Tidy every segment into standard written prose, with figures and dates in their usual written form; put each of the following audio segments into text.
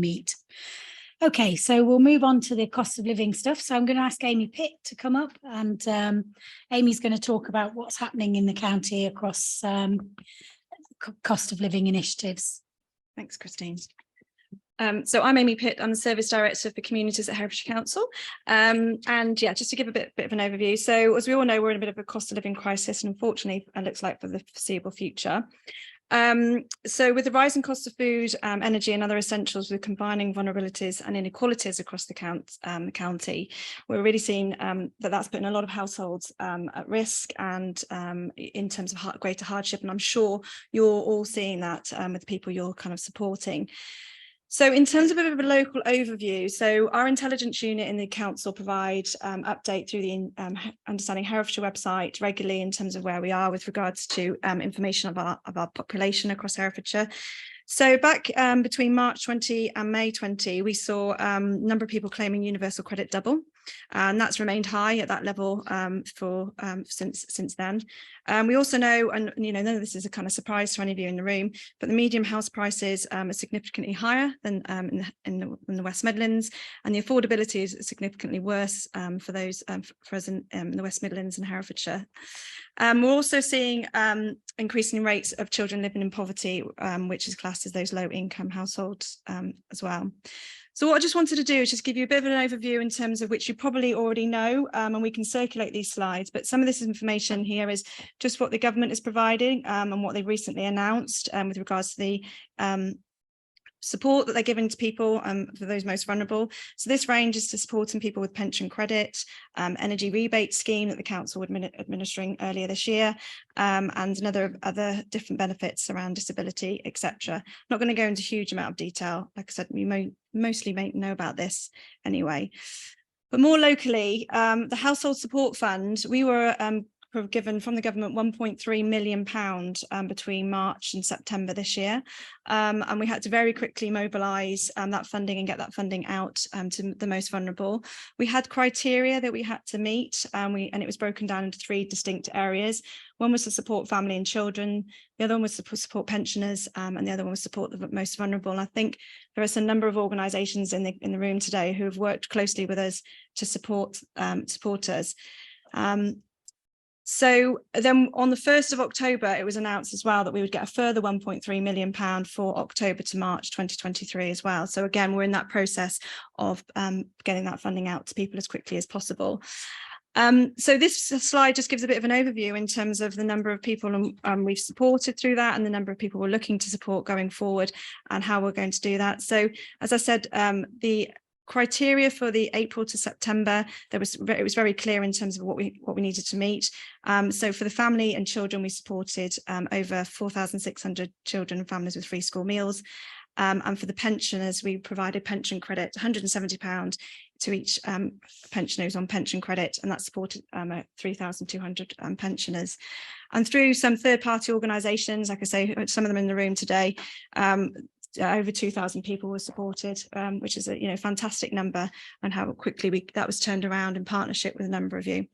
meet. Okay, so we'll move on to the cost of living stuff. So I'm going to ask Amy Pitt to come up, and Amy's going to talk about what's happening in the county across cost of living initiatives. Thanks, Christine. So I'm Amy Pitt. I'm the Service Director for Communities at Herefordshire Council. And yeah, just to give a bit of an overview. So as we all know, we're in a bit of a cost of living crisis, and unfortunately, it looks like for the foreseeable future. So with the rising cost of food, energy and other essentials, with combining vulnerabilities and inequalities across the county, we're really seeing that's putting a lot of households at risk and in terms of greater hardship. And I'm sure you're all seeing that with the people you're kind of supporting. So in terms of a bit of a local overview, so our intelligence unit in the council provide update through the Understanding Herefordshire website regularly in terms of where we are with regards to information of our population across Herefordshire. So back between March 20 and May 20, we saw a number of people claiming universal credit double, and that's remained high at that level since then. We also know, and none of this is a kind of surprise to any of you in the room, but the median house prices are significantly higher than in the West Midlands, and the affordability is significantly worse for those for us in the West Midlands and Herefordshire. We're also seeing increasing rates of children living in poverty, which is classed as those low income households as well. So what I just wanted to do is just give you a bit of an overview in terms of which you probably already know, and we can circulate these slides, but some of this information here is just what the government is providing and what they've recently announced with regards to the support that they're giving to people for those most vulnerable. So this ranges to supporting people with pension credit, energy rebate scheme that the council was administering earlier this year, and other different benefits around disability, etc. Not going to go into a huge amount of detail. Like I said, you mostly may know about this anyway. But more locally, the Household Support Fund, we were given from the government £1.3 million between March and September this year, and we had to very quickly mobilise that funding and get that funding out to the most vulnerable. We had criteria that we had to meet, and it was broken down into 3 distinct areas. One was to support family and children, the other one was to support pensioners, and the other one was support the most vulnerable. And I think there are some number of organisations in the room today who have worked closely with us to support us. So then on the 1st of October, it was announced as well that we would get a further £1.3 million for October to March 2023 as well. So again, we're in that process of getting that funding out to people as quickly as possible. So this slide just gives a bit of an overview in terms of the number of people we've supported through that, and the number of people we're looking to support going forward, and how we're going to do that. So as I said, the criteria for the April to September, it was very clear in terms of what we needed to meet. So for the family and children, we supported over 4,600 children and families with free school meals. And for the pensioners, we provided pension credit, £170 to each pensioner who's on pension credit, and that supported 3,200 pensioners. And through some third-party organisations, like I say, some of them in the room today, over 2,000 people were supported, which is a fantastic number, and how quickly that was turned around in partnership with a number of you.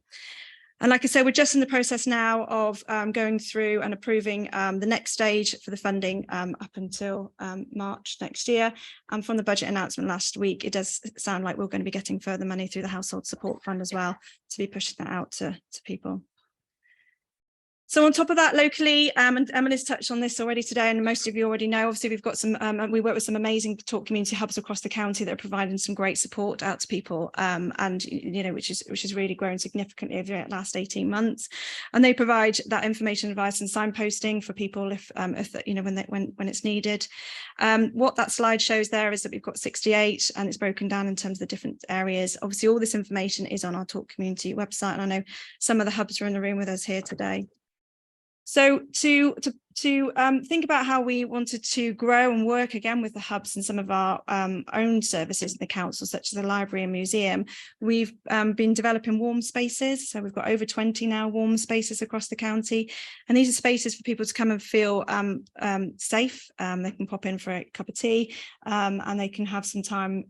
And like I said, we're just in the process now of going through and approving the next stage for the funding up until March next year. And from the budget announcement last week, it does sound like we're going to be getting further money through the Household Support Fund as well, to be pushing that out to people. So on top of that, locally, and Emily's touched on this already today, and most of you already know, obviously we've got some, we work with some amazing talk community hubs across the county that are providing some great support out to people, and which is really grown significantly over the last 18 months. And they provide that information, advice and signposting for people if when it's needed. What that slide shows there is that we've got 68, and it's broken down in terms of the different areas. Obviously all this information is on our talk community website, and I know some of the hubs are in the room with us here today. So to think about how we wanted to grow and work again with the hubs and some of our own services in the council, such as the library and museum, we've been developing warm spaces. So we've got over 20 now warm spaces across the county, and these are spaces for people to come and feel safe. They can pop in for a cup of tea, and they can have some time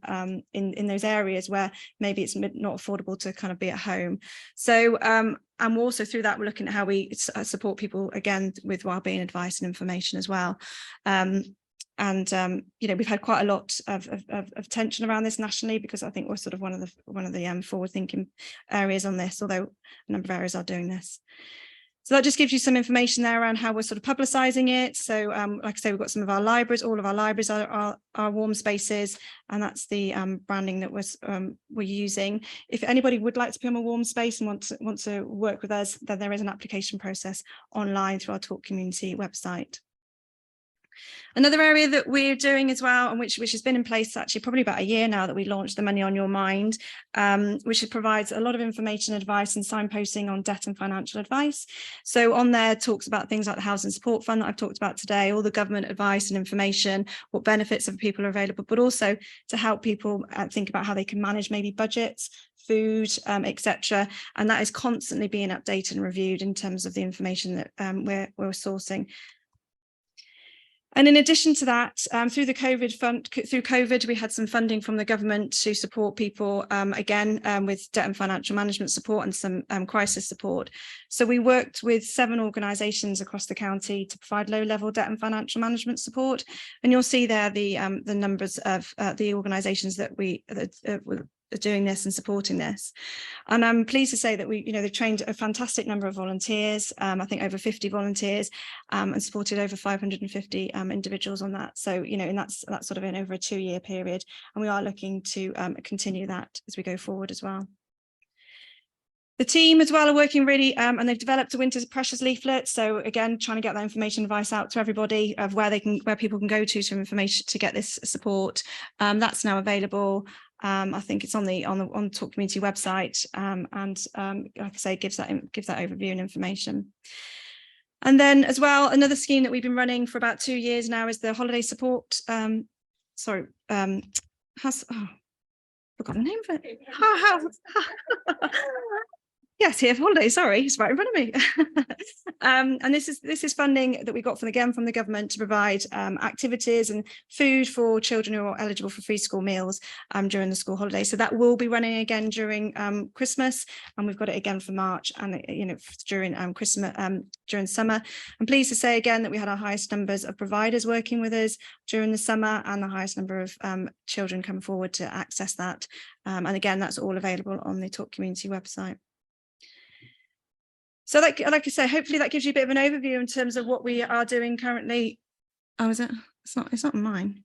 in those areas where maybe it's not affordable to kind of be at home. So and also through that, we're looking at how we support people again with wellbeing advice and information as well. And you know, we've had quite a lot of tension around this nationally, because I think we're sort of one of the forward-thinking areas on this, although a number of areas are doing this. So that just gives you some information there around how we're sort of publicising it. So like I say, we've got some of our libraries, all of our libraries are warm spaces, and that's the branding that we're using. If anybody would like to become a warm space and want to work with us, then there is an application process online through our Talk Community website. Another area that we're doing as well, and which has been in place actually probably about a year now, that we launched the Money on Your Mind, which provides a lot of information, advice and signposting on debt and financial advice. So on there talks about things like the Housing Support Fund that I've talked about today, all the government advice and information, what benefits of people are available, but also to help people think about how they can manage maybe budgets, food, etc. And that is constantly being updated and reviewed in terms of the information that we're sourcing. And in addition to that, through COVID, we had some funding from the government to support people, again, with debt and financial management support and some crisis support. So we worked with 7 organisations across the county to provide low-level debt and financial management support. And you'll see there the numbers of the organisations that are doing this and supporting this. And I'm pleased to say that they've trained a fantastic number of volunteers, I think over 50 volunteers, and supported over 550 individuals on that. So, and that's sort of in over a 2-year period. And we are looking to continue that as we go forward as well. The team as well are working really, and they've developed a Winter's Precious leaflet. So again, trying to get that information advice out to everybody of where people can go to some information to get this support. That's now available. I think it's on the Talk Community website, and like I say, gives that overview and information. And then as well, another scheme that we've been running for about 2 years now is the holiday support. Forgot the name of it. Yes, here for holiday. Sorry, it's right in front of me. And this is funding that we got from the government to provide activities and food for children who are eligible for free school meals during the school holiday. So that will be running again during Christmas, and we've got it again for March, and during Christmas, during summer. I'm pleased to say again that we had our highest numbers of providers working with us during the summer, and the highest number of children come forward to access that. And again, that's all available on the Talk Community website. So like I say, hopefully that gives you a bit of an overview in terms of what we are doing currently. Oh, is it? It's not mine.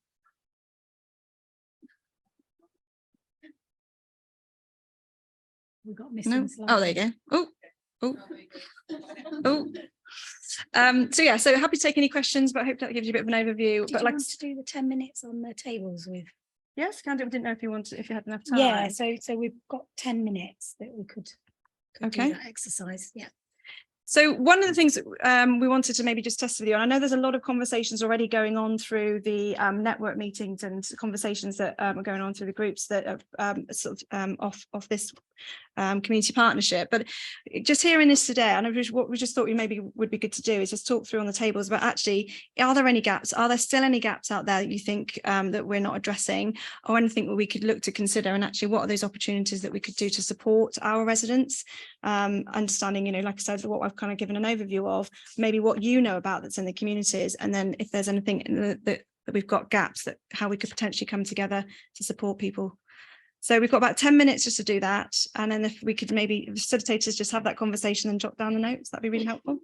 We've got missing slides. Oh, there you go. So yeah, so happy to take any questions, but I hope that gives you a bit of an overview. Did you want to do the 10 minutes on the tables with? Yes, can do. I didn't know if you had enough time. Yeah, so we've got 10 minutes that we could do that exercise. Yeah. So one of the things that we wanted to maybe just test with you, and I know there's a lot of conversations already going on through the network meetings and conversations that are going on through the groups that are sort of off this community partnership. But just hearing this today, and what we just thought maybe would be good to do is just talk through on the tables about actually, are there any gaps? Are there still any gaps out there that you think that we're not addressing, or anything that we could look to consider? And actually, what are those opportunities that we could do to support our residents? Understanding, like I said, what I've kind of given an overview of, maybe what you know about that's in the communities, and then if there's anything that we've got gaps, that how we could potentially come together to support people. So we've got about 10 minutes just to do that, and then if we could maybe facilitators just have that conversation and jot down the notes, that'd be really helpful.